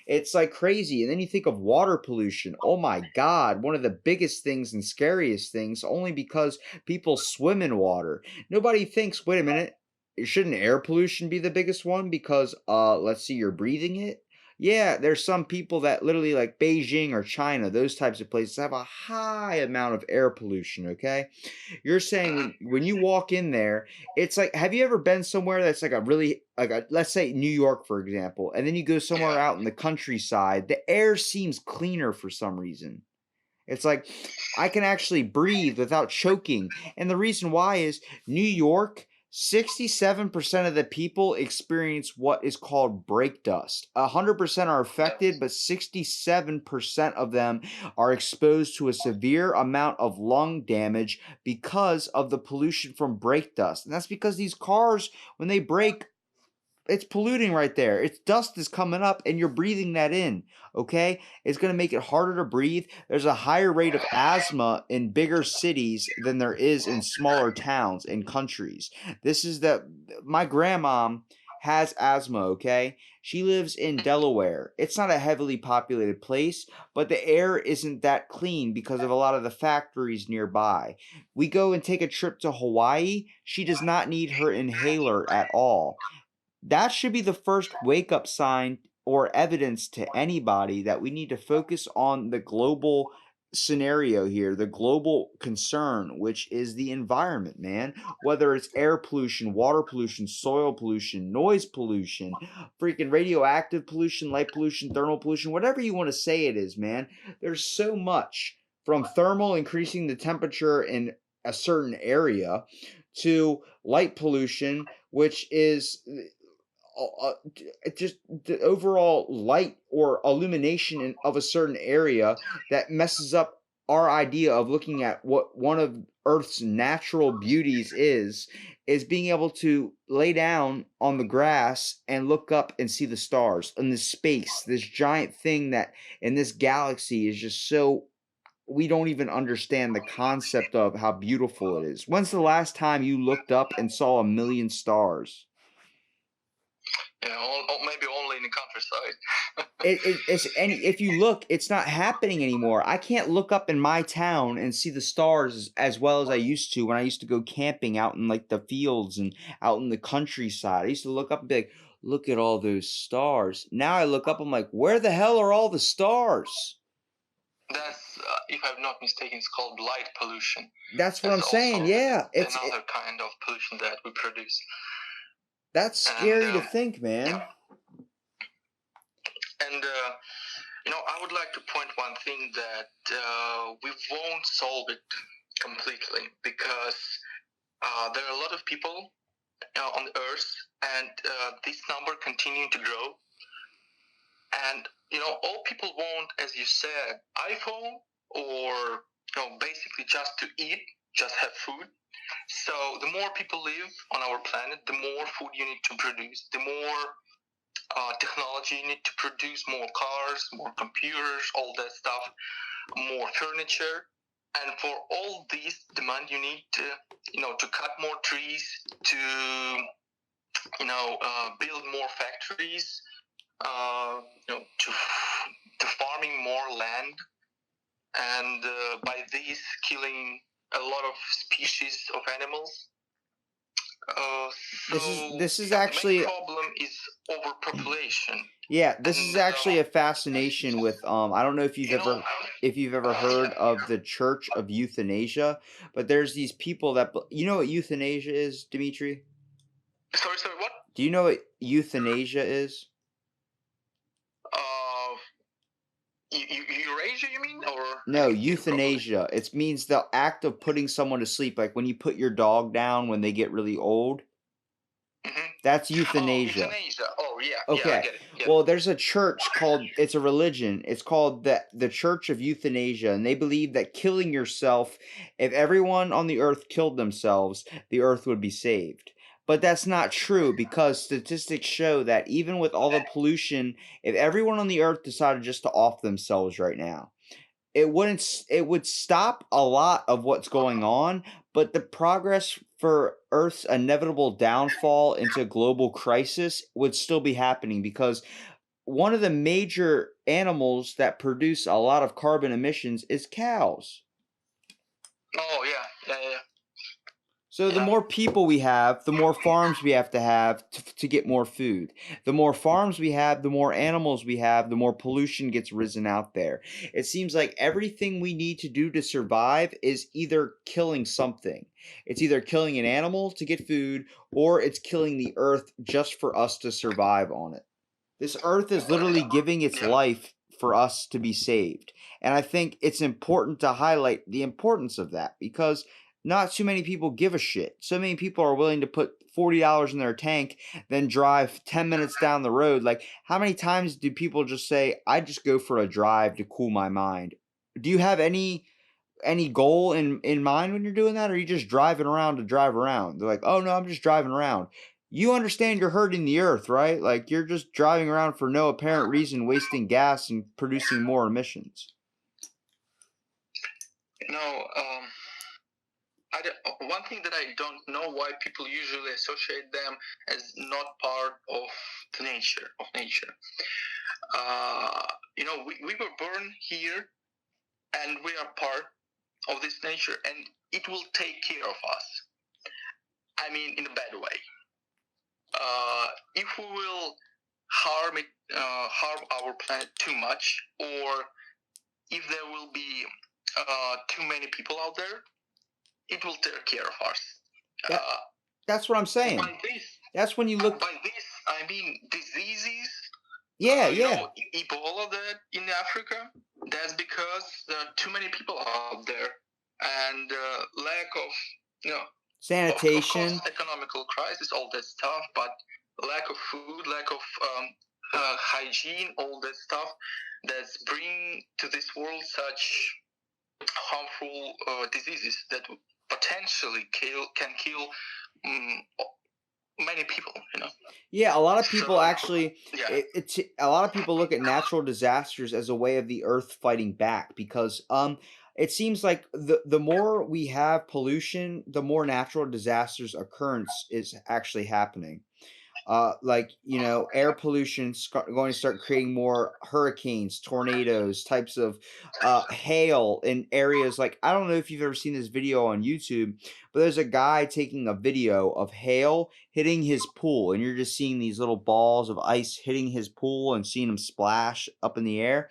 It's like crazy. And then you think of water pollution. Oh my God, one of the biggest things and scariest things, only because people swim in water. Nobody thinks, wait a minute, shouldn't air pollution be the biggest one? Because let's see, you're breathing it. Yeah, there's some people that literally, like Beijing or China, those types of places, have a high amount of air pollution, okay? You're saying when you walk in there, it's like, have you ever been somewhere that's like a really, like a, let's say New York, for example, and then you go somewhere Yeah. out in the countryside, the air seems cleaner for some reason. It's like I can actually breathe without choking. And the reason why is New York, 67% of the people experience what is called brake dust. 100% are affected, Yes. but 67% of them are exposed to a severe amount of lung damage because of the pollution from brake dust. And that's because these cars, when they brake, it's polluting right there. It's dust is coming up and you're breathing that in, okay? It's going to make it harder to breathe. There's a higher rate of asthma in bigger cities than there is in smaller towns and countries. This is the My grandma has asthma, okay? She lives in Delaware. It's not a heavily populated place, but the air isn't that clean because of a lot of the factories nearby. We go and take a trip to Hawaii. She does not need her inhaler at all. That should be the first wake up sign or evidence to anybody that we need to focus on the global scenario here, the global concern, which is the environment, man. Whether it's air pollution, water pollution, soil pollution, noise pollution, freaking radioactive pollution, light pollution, thermal pollution, whatever you want to say it is, man. There's so much, from thermal increasing the temperature in a certain area to light pollution, which is just the overall light or illumination of a certain area that messes up our idea of looking at what one of Earth's natural beauties is being able to lay down on the grass and look up and see the stars in this space, this giant thing that in this galaxy is just so, we don't even understand the concept of how beautiful it is. When's the last time you looked up and saw a million stars? Yeah. Or maybe only in the countryside. If you look, it's not happening anymore. I can't look up in my town and see the stars as well as I used to when I used to go camping out in like the fields and out in the countryside. I used to look up and be like, look at all those stars. Now I look up, I'm like, where the hell are all the stars? That's, if I'm not mistaken, it's called light pollution. That's what That's I'm saying. also Yeah, another kind of pollution that we produce. that's And scary to think, man. and I would like to point one thing that we won't solve it completely, because there are a lot of people on the earth, and this number continuing to grow. And all people want, as you said, iPhone, or basically just to eat, just have food. So the more people live on our planet, the more food you need to produce, the more technology you need to produce, more cars, more computers, all that stuff, more furniture. And for all this demand, you need to cut more trees, to build more factories, to farming more land. and by this killing a lot of species of animals. This is the actually main problem is overpopulation. Yeah, this is And actually a fascination with I don't know if you've you know, ever heard of the Church of Euthanasia, but there's these people that you know what euthanasia is, Dmitry? sorry, what? Do you know what euthanasia is? Uh, Eurasia, you mean, or I No, didn't get it properly. euthanasia. It means the act of putting someone to sleep, like when you put your dog down when they get really old. Mm-hmm. That's Oh, euthanasia. euthanasia. Oh, yeah, I Okay. get it. Yeah. Well, there's a church called it's a religion. It's called the Church of Euthanasia, and they believe that killing yourself, if everyone on the earth killed themselves, the earth would be saved. But that's not true because statistics show that even with all the pollution, if everyone on the earth decided just to off themselves right now, it would stop a lot of what's going on, but the progress for Earth's inevitable downfall into global crisis would still be happening because one of the major animals that produce a lot of carbon emissions is cows. Oh, yeah. So the more people we have, the more farms we have to get more food. The more farms we have, the more animals we have, the more pollution gets risen out there. It seems like everything we need to do to survive is either killing something. It's either killing an animal to get food, or it's killing the earth just for us to survive on it. This earth is literally giving its life for us to be saved. And I think it's important to highlight the importance of that because not too many people give a shit. So many people are willing to put $40 in their tank, then drive 10 minutes down the road. Like, how many times do people just say, I just go for a drive to cool my mind? Do you have any goal in mind when you're doing that, or are you just driving around to drive around? They're like, oh no, I'm just driving around. You understand you're hurting the earth, right? Like you're just driving around for no apparent reason, wasting gas and producing more emissions. You know, one thing that I don't know why people usually associate them as not part of the nature of nature. You know, we were born here, and we are part of this nature, and it will take care of us. I mean, in a bad way. If we will harm our planet too much, or if there will be too many people out there, it will take care of us. That's what I'm saying. That's when you look. By this, I mean diseases. Yeah, you yeah. know, Ebola that in Africa. That's because there are too many people out there, and lack of sanitation, of course, economical crisis, all that stuff. But lack of food, lack of hygiene, all that stuff that's bring to this world such harmful diseases that potentially can kill many people. Yeah, a lot of people So, actually. yeah. A lot of people look at natural disasters as a way of the earth fighting back because it seems like the more we have pollution, the more natural disasters occurrence is actually happening. Like air pollution going to start creating more hurricanes, tornadoes, types of hail in areas like I don't know if you've ever seen this video on YouTube, but there's a guy taking a video of hail hitting his pool, and you're just seeing these little balls of ice hitting his pool and seeing him splash up in the air.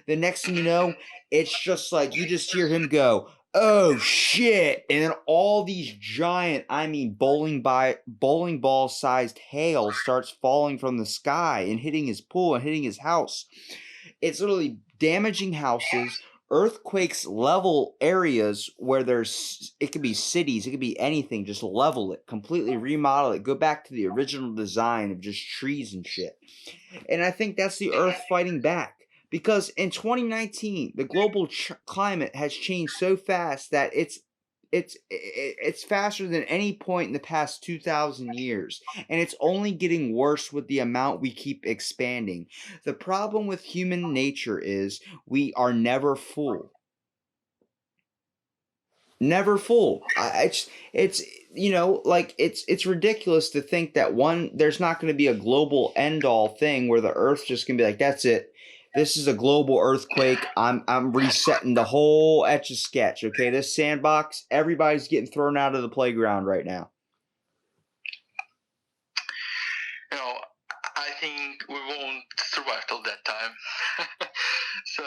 The next thing you know, it's just like you just hear him go, oh shit, and then all these giant, I mean bowling ball sized hail starts falling from the sky and hitting his pool and hitting his house. It's literally damaging houses. Earthquakes level areas where it could be cities, it could be anything, just level it, completely remodel it, go back to the original design of just trees and shit. And I think that's the earth fighting back. Because in 2019, the global climate has changed so fast that it's faster than any point in the past 2,000 years, and it's only getting worse with the amount we keep expanding. The problem with human nature is we are never full. Never full. It's like it's ridiculous to think that there's not going to be a global end all thing where the earth's just going to be like that's it. this is a global earthquake. I'm resetting the whole Etch a Sketch. Okay, this sandbox, everybody's getting thrown out of the playground right now. You know, I think we won't survive till that time. So,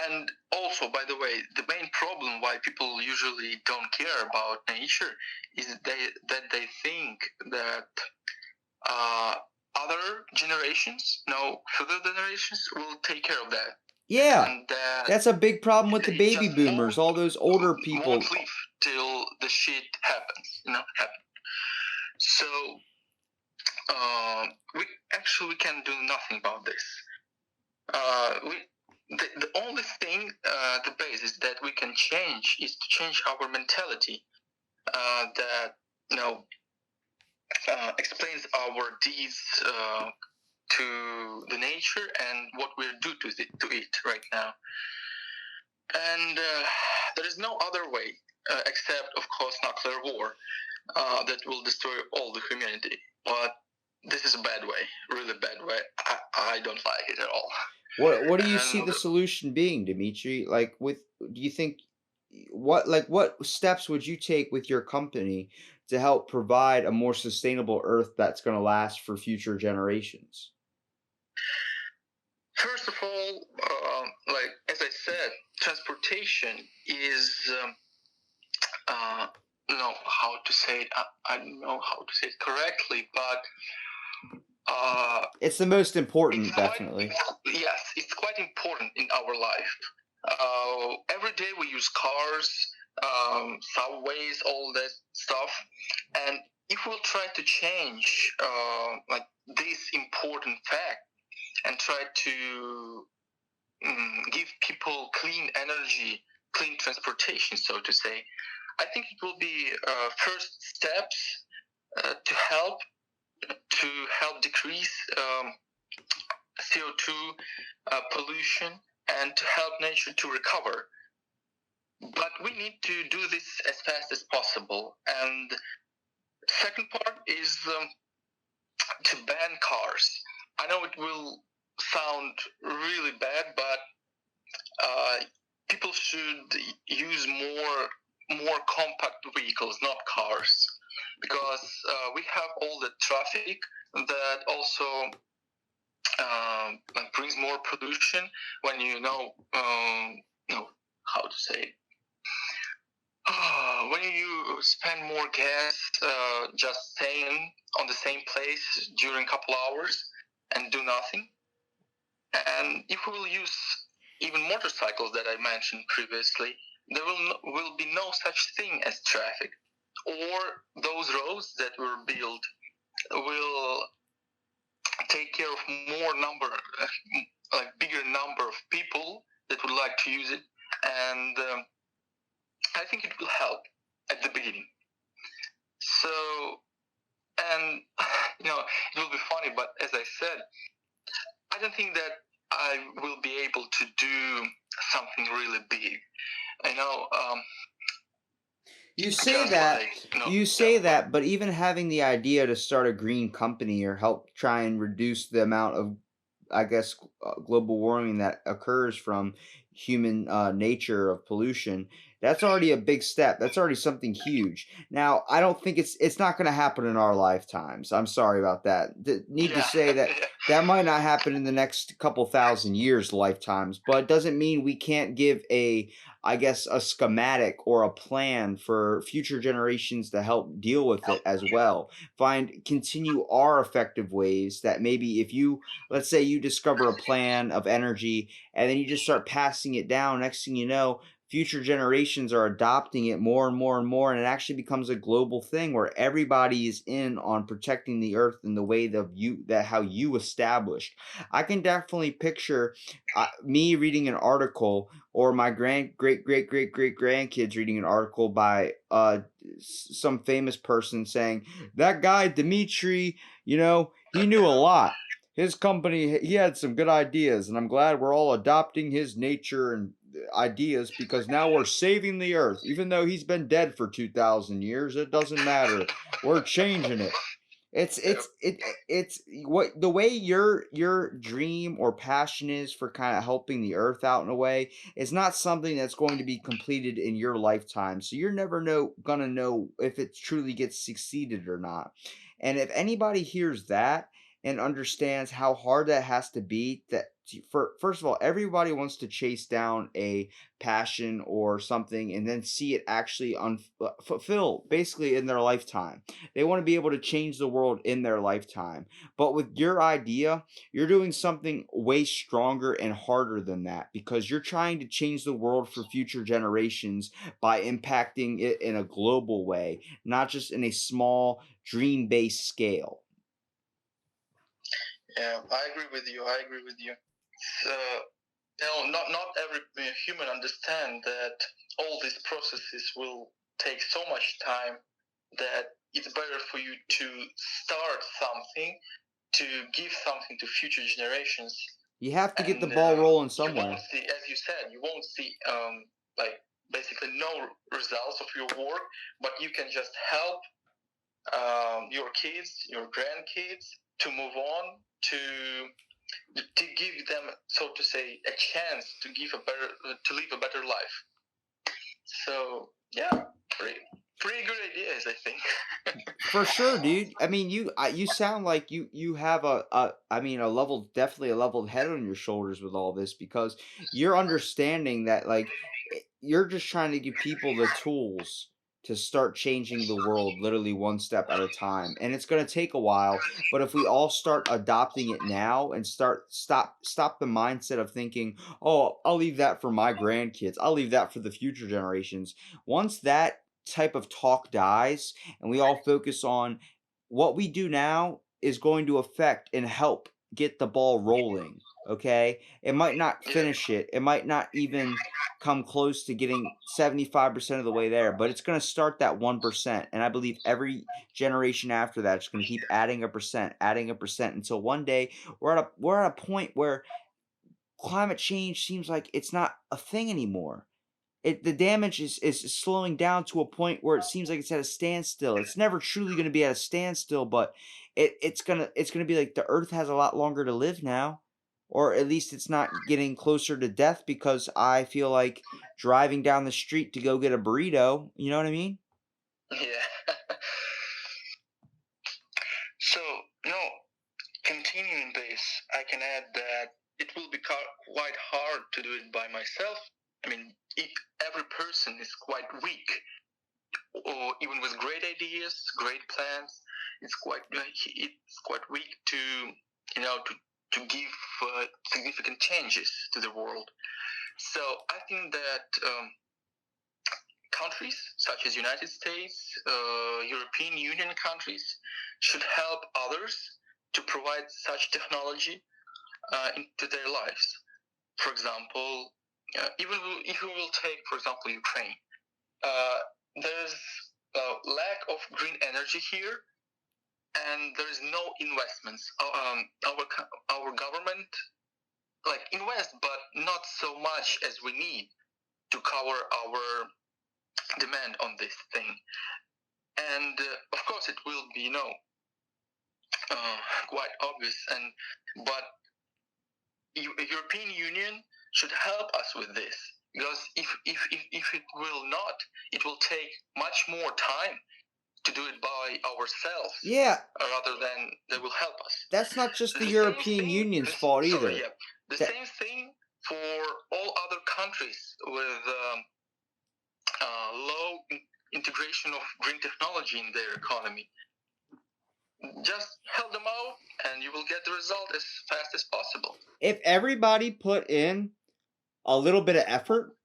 and also, by the way, the main problem why people usually don't care about nature is that they think that other generations, no, further generations, will take care of that. Yeah, And that that's a big problem with the they baby just boomers, all those older people. won't live till the shit happens, So we can do nothing about this. The only thing, the basis that we can change is to change our mentality. That explains our deeds to the nature and what we do to it right now. And there is no other way except, of course, nuclear war that will destroy all the humanity. But this is a bad way, really bad way. I don't like it at all. What do you see the solution being, Dmitry? Like, do you think what steps would you take with your company to help provide a more sustainable Earth that's going to last for future generations? First of all, like as I said, transportation is how to say it. I don't know how to say it correctly, but it's the most important, definitely. Yes, it's quite important in our life. Every day we use cars, subways, all that stuff, and if we'll try to change like this important fact and try to give people clean energy, clean transportation, so to say, I think it will be first steps to help decrease CO2 pollution and to help nature to recover. But we need to do this as fast as possible. And second part is to ban cars. I know it will sound really bad, but people should use more compact vehicles, not cars, because we have all the traffic that also brings more pollution when you know how to say it. When you spend more gas just staying on the same place during a couple hours and do nothing. And if we will use even motorcycles that I mentioned previously, there will be no such thing as traffic. Or those roads that were built will take care of bigger number of people that would like to use it. And I think it will help at the beginning. So, and it will be funny, but as I said, I don't think that I will be able to do something really big. You say that, but even having the idea to start a green company or help try and reduce the amount of, I guess, global warming that occurs from human nature of pollution, that's already a big step. That's already something huge. Now, I don't think it's not going to happen in our lifetimes. I'm sorry about that. Need to say that that might not happen in the next couple thousand years lifetimes, but it doesn't mean we can't give a schematic or a plan for future generations to help deal with it as well. Continue our effective ways that maybe if let's say you discover a plan of energy and then you just start passing it down, next thing you know, future generations are adopting it more and more and more, and it actually becomes a global thing where everybody is in on protecting the earth in the way how you established. I can definitely picture me reading an article, or my great grandkids reading an article by some famous person saying that guy Dmitry, he knew a lot. His company, he had some good ideas, and I'm glad we're all adopting his nature and ideas because now we're saving the earth. Even though he's been dead for 2,000 years, it doesn't matter. We're changing it. It's Yeah. it's it it's what the way your dream or passion is for kind of helping the earth out in a way is not something that's going to be completed in your lifetime. So you're never gonna know if it truly gets succeeded or not. And if anybody hears that and understands how hard that has to be, for first of all, everybody wants to chase down a passion or something and then see it actually fulfill basically in their lifetime. They want to be able to change the world in their lifetime. But with your idea, you're doing something way stronger and harder than that because you're trying to change the world for future generations by impacting it in a global way, not just in a small dream based scale. Yeah, I agree with you. I agree with you. Not every human understand that all these processes will take so much time that it's better for you to start something, to give something to future generations. You have to get the And ball rolling you somewhere. won't see, as you said, you won't see like basically no results of your work, but you can just help your kids, your grandkids to move on, to give them, so to say, a chance to live a better life. So yeah, pretty good ideas, I think. For sure, dude. I mean, you sound like you have I mean definitely a leveled head on your shoulders with all this because you're understanding that like you're just trying to give people the tools to start changing the world literally one step at a time. And it's going to take a while, but if we all start adopting it now and stop the mindset of thinking, "Oh, I'll leave that for my grandkids. I'll leave that for the future generations." Once that type of talk dies and we all focus on what we do now is going to affect and help get the ball rolling. Okay, it might not Yeah. finish it, it might not even come close to getting 75% of the way there, but it's going to start that 1%. And I believe every generation after that is going to keep adding a percent until one day we're at a point where climate change seems like it's not a thing anymore. The damage is slowing down to a point where it seems like it's at a standstill. It's never truly going to be at a standstill, but it's gonna be like the Earth has a lot longer to live now, or at least it's not getting closer to death because I feel like driving down the street to go get a burrito. You know what I mean? Yeah. So, no, continuing this, I can add that it will be quite hard to do it by myself. I mean, every person is quite weak, or even with great ideas, great plans, it's quite weak to give significant changes to the world. So I think that countries such as United States, European Union countries should help others to provide such technology into their lives. For example, even if we will take, for example, Ukraine, there's a lack of green energy here, and there is no investments. Our government like invest, but not so much as we need to cover our demand on this thing. And of course, it will be quite obvious. But European Union should help us with this, because if it will not, it will take much more time to do it by ourselves. Yeah. Rather than they will help us. That's not just the European Union's fault either. Sorry, yeah. The same thing for all other countries with low integration of green technology in their economy. Just help them out and you will get the result as fast as possible. If everybody put in a little bit of effort,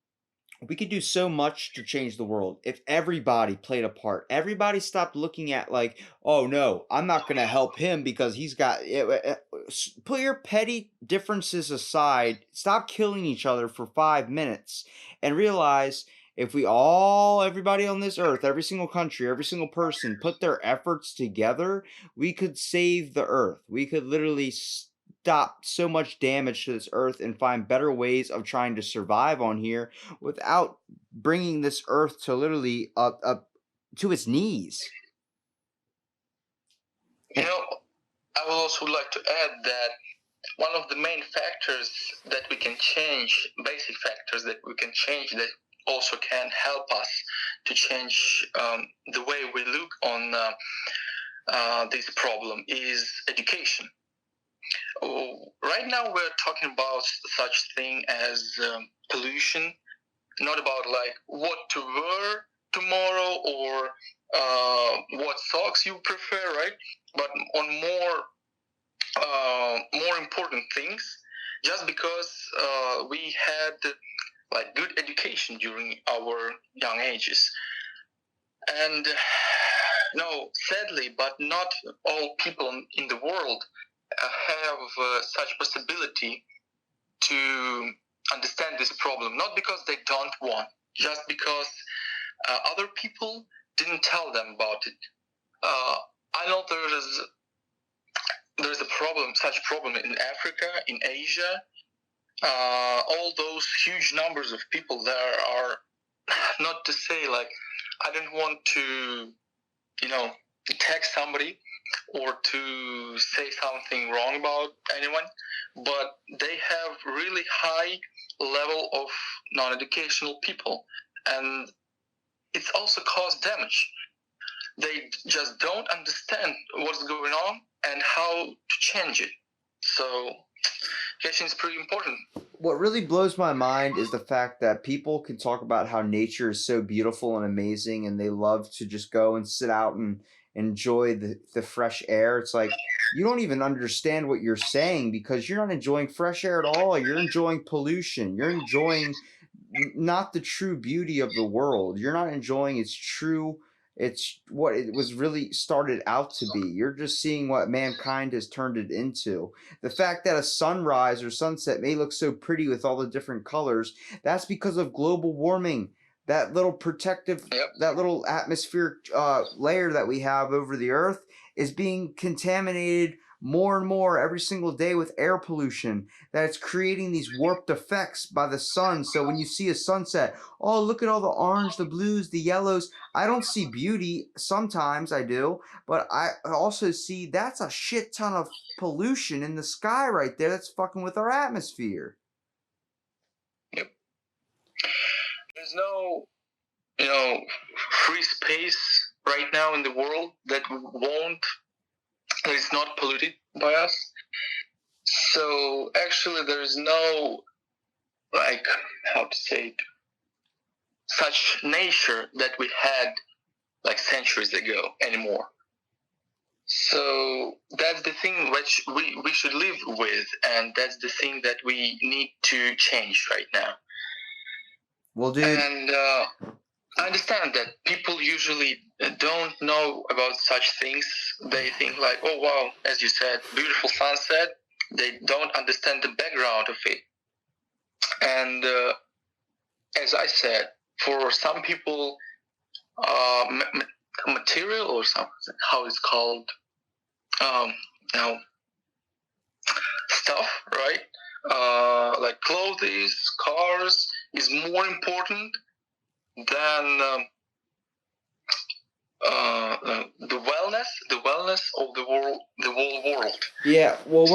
we could do so much to change the world if everybody played a part. Everybody stopped looking at like, oh no, I'm not going to help him because he's got. Put your petty differences aside. Stop killing each other for 5 minutes and realize if everybody on this earth, every single country, every single person put their efforts together, we could save the earth. We could literally stop so much damage to this earth and find better ways of trying to survive on here without bringing this earth to literally up to its knees. I will also like to add that one of the main factors that we can change, basic factors that we can change, that also can help us to change the way we look on this problem, is education. Right now we're talking about such thing as pollution, not about like what to wear tomorrow or what socks you prefer, right? But on more important things, just because we had like good education during our young ages. And no, sadly, but not all people in the world have such possibility to understand this problem, not because they don't want, just because other people didn't tell them about it. I know there's a problem, such problem in Africa, in Asia. All those huge numbers of people there are, not to say like, I don't want to, attack somebody or to say something wrong about anyone, but they have really high level of non-educational people, and it's also caused damage. They just don't understand what's going on and how to change it. So education is pretty important. What really blows my mind is the fact that people can talk about how nature is so beautiful and amazing, and they love to just go and sit out and enjoy the fresh air. It's like, you don't even understand what you're saying, because you're not enjoying fresh air at all. You're enjoying pollution. You're enjoying not the true beauty of the world. You're not enjoying it's what it was really started out to be. You're just seeing what mankind has turned it into. The fact that a sunrise or sunset may look so pretty with all the different colors, that's because of global warming. That little protective, that little atmospheric layer that we have over the earth is being contaminated more and more every single day with air pollution, that it's creating these warped effects by the sun. So when you see a sunset, oh, look at all the orange, the blues, the yellows. I don't see beauty. Sometimes I do, but I also see that's a shit ton of pollution in the sky right there that's fucking with our atmosphere. Yep. There's no, free space right now in the world that is not polluted by us. So actually there's no, like, how to say it, such nature that we had like centuries ago anymore. So that's the thing which we should live with, and that's the thing that we need to change right now. Well, dude. And I understand that people usually don't know about such things. They think like, oh wow, as you said, beautiful sunset. They don't understand the background of it. And as I said, for some people, material or something, how it's called, stuff, right? Like clothes, cars is more important than the wellness of the whole world. Yeah, well,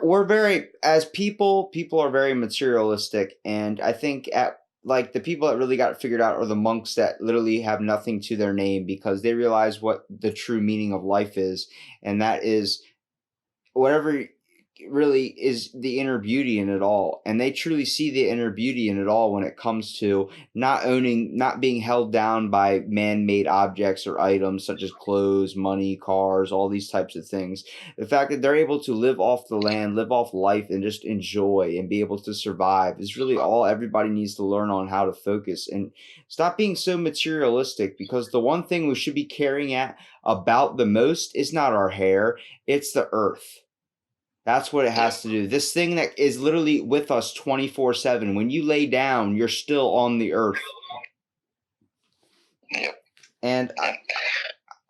we're very, as people are very materialistic, and I think like the people that really got figured out are the monks that literally have nothing to their name, because they realize what the true meaning of life is, and that is whatever really is the inner beauty in it all. And they truly see the inner beauty in it all when it comes to not being held down by man-made objects or items such as clothes, money, cars, all these types of things. The fact that they're able to live off the land, live off life, and just enjoy and be able to survive is really all everybody needs to learn on how to focus and stop being so materialistic, because the one thing we should be caring about the most is not our hair, it's the earth. That's what it has to do. This thing that is literally with us 24/7. When you lay down, you're still on the earth. Yep. And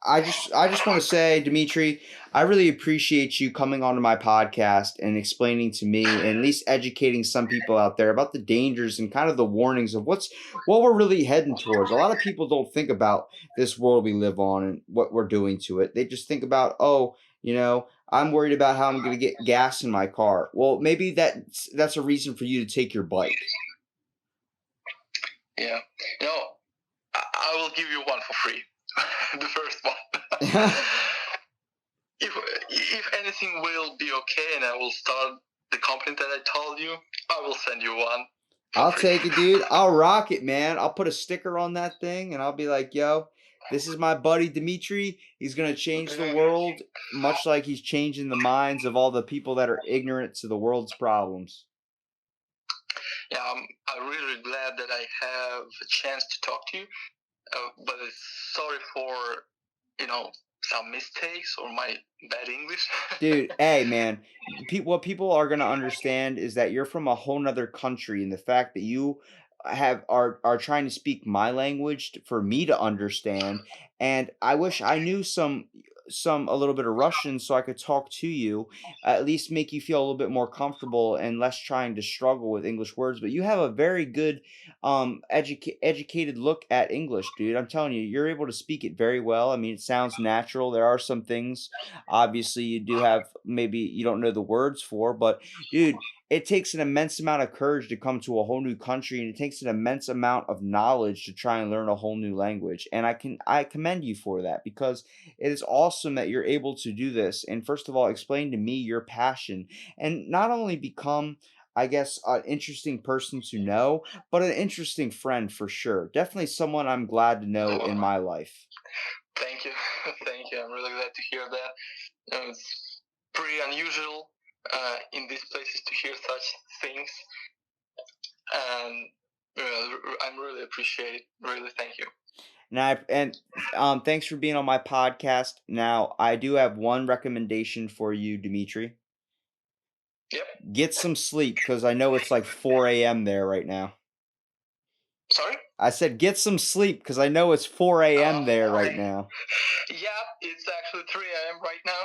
I just want to say, Dmitry, I really appreciate you coming onto my podcast and explaining to me, and at least educating some people out there about the dangers and kind of the warnings of what we're really heading towards. A lot of people don't think about this world we live on and what we're doing to it. They just think about, You know, I'm worried about how I'm going to get gas in my car. Well, maybe that's a reason for you to take your bike. Yeah. I will give you one for free. The first one. if anything will be okay and I will start the company that I told you, I will send you one. I'll take it, dude. I'll rock it, man. I'll put a sticker on that thing and I'll be like, yo, this is my buddy Dmitry. He's going to change the world, much like he's changing the minds of all the people that are ignorant to the world's problems. Yeah, I'm really glad that I have a chance to talk to you. But sorry for, some mistakes or my bad English. Dude, hey man, what people are gonna understand is that you're from a whole nother country, and the fact that you are trying to speak my language for me to understand. And I wish I knew some a little bit of Russian so I could talk to you, at least make you feel a little bit more comfortable and less trying to struggle with English words. But you have a very good educated look at English, dude. I'm telling you, you're able to speak it very well. I mean, it sounds natural. There are some things obviously you do have maybe you don't know the words for, but dude, it takes an immense amount of courage to come to a whole new country, and it takes an immense amount of knowledge to try and learn a whole new language. And I commend you for that, because it is awesome that you're able to do this. And first of all, explain to me your passion, and not only become, I guess, an interesting person to know, but an interesting friend for sure. Definitely someone I'm glad to know in my life. Thank you. Thank you. I'm really glad to hear that. It's pretty unusual in these places to hear such things. And I'm really appreciate it. Really, thank you. Thanks for being on my podcast. Now, I do have one recommendation for you, Dmitry. Yep. Get some sleep, because I know it's like 4 a.m. there right now. Sorry? I said get some sleep, because I know it's 4 a.m. there right now. Yeah, it's actually 3 a.m. right now.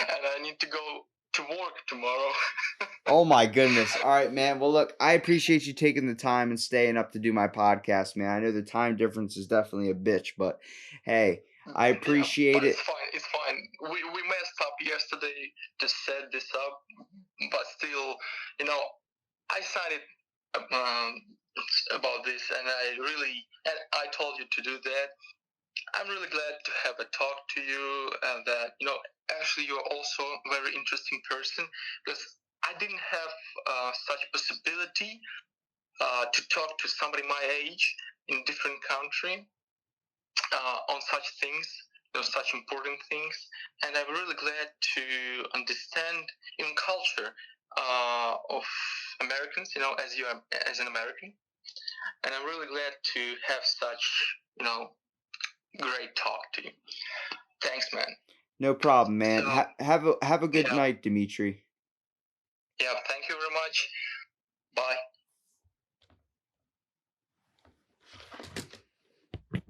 And I need to go to work tomorrow. Oh my goodness. All right, man. Well, look, I appreciate you taking the time and staying up to do my podcast, man. I know the time difference is definitely a bitch, but hey, I appreciate it. It's fine. It's fine. We messed up yesterday to set this up, but still, I signed it about this, and I told you to do that. I'm really glad to have a talk to you, and that actually you're also a very interesting person, because I didn't have such possibility to talk to somebody my age in a different country on such things, such important things. And I'm really glad to understand culture of Americans, as an American. And I'm really glad to have such, great talk to you. Thanks, man. No problem, man. Have a good night, Dmitry. Yeah, thank you very much. Bye.